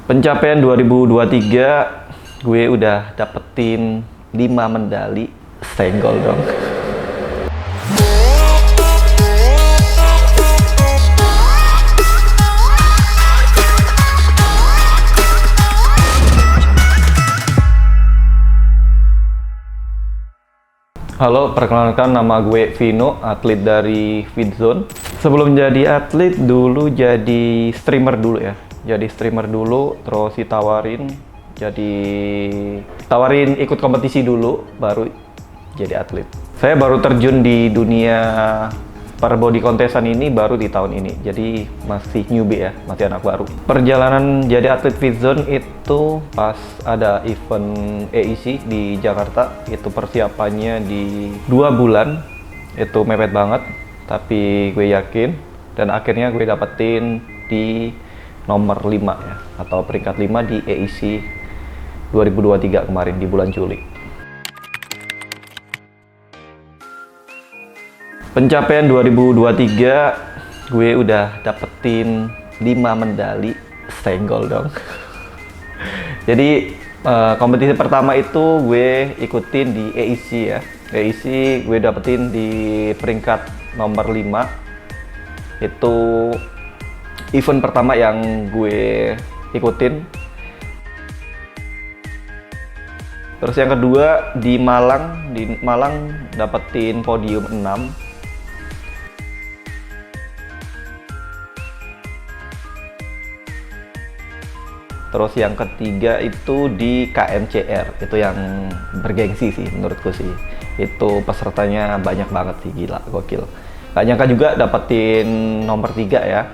Pencapaian 2023, gue udah dapetin 5 medali. Senggol dong. Halo, perkenalkan nama gue Vino, atlet dari Fitzone. Sebelum jadi atlet, dulu jadi streamer dulu ya. Jadi streamer dulu, terus ditawarin ikut kompetisi dulu, baru jadi atlet. Saya baru terjun di dunia per body contesan ini baru di tahun ini, jadi masih newbie ya, masih anak baru. Perjalanan jadi atlet Fitzone itu pas ada event AEC di Jakarta, itu persiapannya di 2 bulan, itu mepet banget, tapi gue yakin, dan akhirnya gue dapetin di nomor 5 ya, atau peringkat 5 di AEC 2023 kemarin di bulan Juli. Pencapaian 2023, gue udah dapetin 5 medali. Senggol dong. Jadi kompetisi pertama itu gue ikutin di AEC ya. AEC gue dapetin di peringkat nomor 5. Itu event pertama yang gue ikutin. Terus yang kedua di Malang dapetin podium 6. Terus yang ketiga itu di KMCR, itu yang bergengsi sih menurutku sih. Itu pesertanya banyak banget sih, gila, gokil. Gak nyangka juga dapetin nomor 3 ya.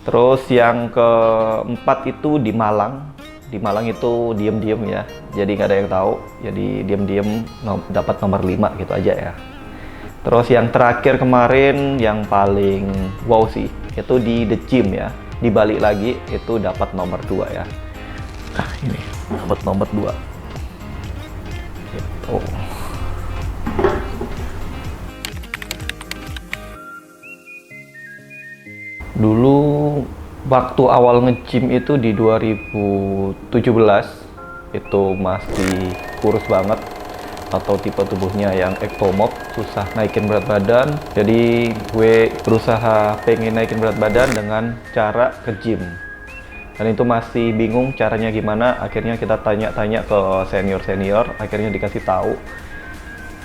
Terus yang keempat itu di Malang. Di Malang itu diem-diem ya, jadi nggak ada yang tahu. Jadi diem-diem dapat nomor 5 gitu aja ya. Terus yang terakhir kemarin yang paling wow sih, itu di The Gym ya. Di Bali lagi itu dapat nomor 2 ya. Nah ini dapat nomor 2. Gitu. Dulu waktu awal nge-gym itu di 2017 itu masih kurus banget, atau tipe tubuhnya yang ectomorph, susah naikin berat badan. Jadi gue berusaha pengen naikin berat badan dengan cara ke gym, dan itu masih bingung caranya gimana. Akhirnya kita tanya-tanya ke senior, akhirnya dikasih tahu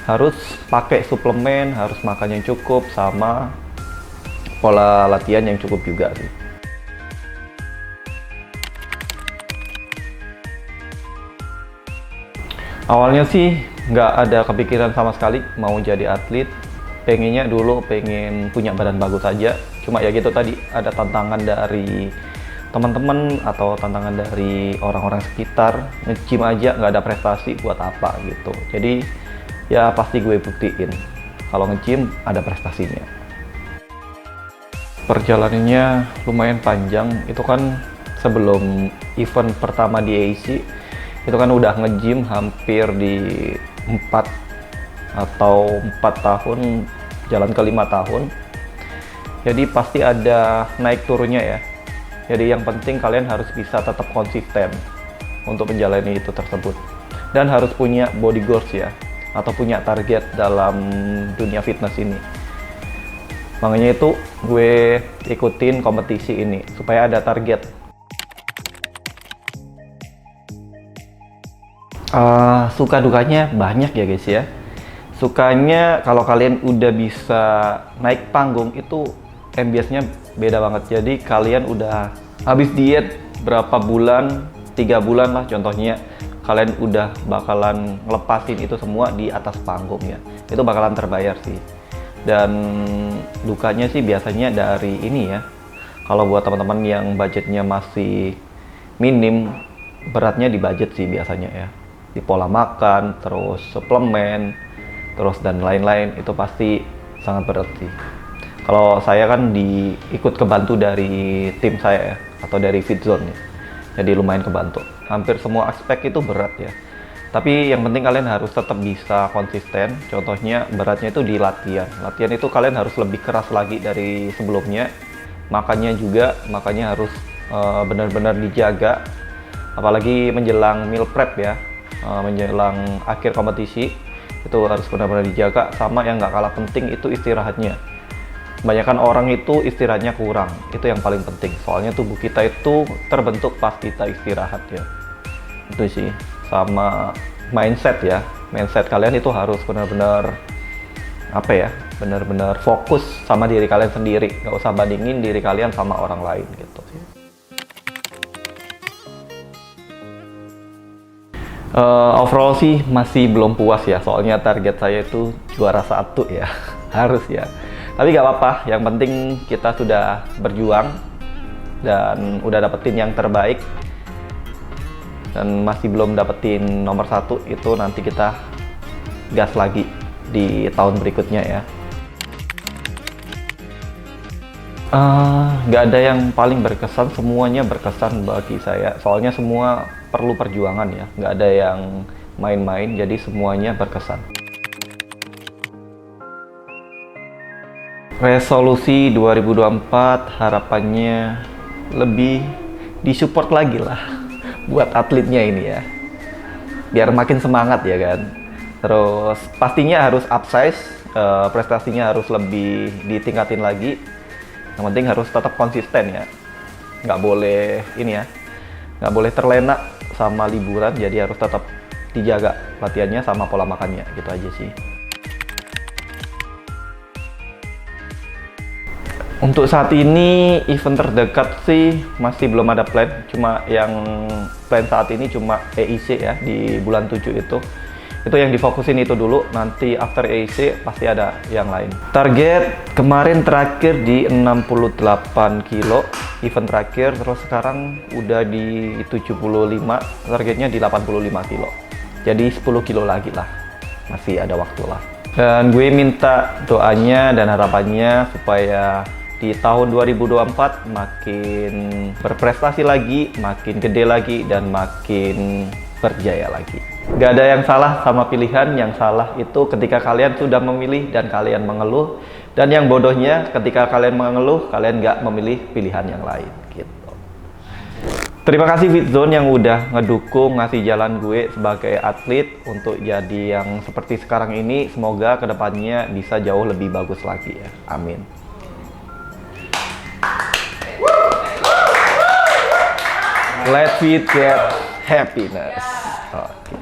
harus pakai suplemen, harus makan yang cukup, sama pola latihan yang cukup juga sih. Awalnya sih nggak ada kepikiran sama sekali mau jadi atlet. Pengennya dulu pengen punya badan bagus saja. Cuma ya gitu tadi, ada tantangan dari teman-teman atau tantangan dari orang-orang sekitar. Nge-gym aja nggak ada prestasi, buat apa gitu. Jadi ya pasti gue buktiin kalau nge-gym ada prestasinya. Perjalanannya lumayan panjang. Itu kan sebelum event pertama di AEC, itu kan udah nge-gym hampir di 4 tahun, jalan ke 5 tahun. Jadi pasti ada naik turunnya ya. Jadi yang penting kalian harus bisa tetap konsisten untuk menjalani itu tersebut. Dan harus punya body goals ya, atau punya target dalam dunia fitness ini. Makanya itu gue ikutin kompetisi ini, supaya ada target. Suka dukanya banyak ya guys ya. Sukanya kalau kalian udah bisa naik panggung, itu ambience-nya beda banget. Jadi kalian udah habis diet berapa bulan, 3 bulan lah contohnya, kalian udah bakalan ngelepasin itu semua di atas panggung ya. Itu bakalan terbayar sih. Dan dukanya sih biasanya dari ini ya. Kalau buat teman-teman yang budgetnya masih minim, beratnya di budget sih biasanya ya. Di pola makan, terus suplemen, terus dan lain-lain, itu pasti sangat berat sih. Kalau saya kan ikut kebantu dari tim saya ya, atau dari Fitzone ya. Jadi lumayan kebantu. Hampir semua aspek itu berat ya. Tapi yang penting kalian harus tetap bisa konsisten. Contohnya beratnya itu di latihan. Latihan itu kalian harus lebih keras lagi dari sebelumnya. Makanya harus benar-benar dijaga, apalagi menjelang meal prep ya, menjelang akhir kompetisi itu harus benar-benar dijaga. Sama yang nggak kalah penting itu istirahatnya. Kebanyakan orang itu istirahatnya kurang, itu yang paling penting. Soalnya tubuh kita itu terbentuk pas kita istirahat ya. Itu sih. Sama mindset ya, mindset kalian itu harus benar-benar apa ya, benar-benar fokus sama diri kalian sendiri, nggak usah bandingin diri kalian sama orang lain gitu. Overall sih masih belum puas ya, soalnya target saya itu juara 1 ya, harus ya. Tapi nggak apa-apa, yang penting kita sudah berjuang dan udah dapetin yang terbaik. Dan masih belum dapetin nomor 1, itu nanti kita gas lagi di tahun berikutnya ya. Nggak ada yang paling berkesan, semuanya berkesan bagi saya. Soalnya semua perlu perjuangan ya, nggak ada yang main-main, jadi semuanya berkesan. Resolusi 2024 harapannya lebih disupport lagi lah buat atletnya ini ya, biar makin semangat ya kan. Terus pastinya harus upsize, prestasinya harus lebih ditingkatin lagi. Yang penting harus tetap konsisten ya, nggak boleh ini ya, nggak boleh terlena sama liburan, jadi harus tetap dijaga latihannya sama pola makannya, gitu aja sih. Untuk saat ini event terdekat sih masih belum ada plan, cuma yang plan saat ini cuma EIC ya di bulan 7 itu yang difokusin itu dulu. Nanti after EIC pasti ada yang lain. Target kemarin terakhir di 68 kilo event terakhir, terus sekarang udah di 75, targetnya di 85 kilo, jadi 10 kilo lagi lah, masih ada waktu lah. Dan gue minta doanya dan harapannya supaya di tahun 2024 makin berprestasi lagi, makin gede lagi, dan makin berjaya lagi. Gak ada yang salah sama pilihan, yang salah itu ketika kalian sudah memilih dan kalian mengeluh, dan yang bodohnya ketika kalian mengeluh, kalian gak memilih pilihan yang lain gitu. Terima kasih Fitzone yang udah ngedukung, ngasih jalan gue sebagai atlet untuk jadi yang seperti sekarang ini. Semoga kedepannya bisa jauh lebih bagus lagi ya, amin. Let's get happiness. Okay.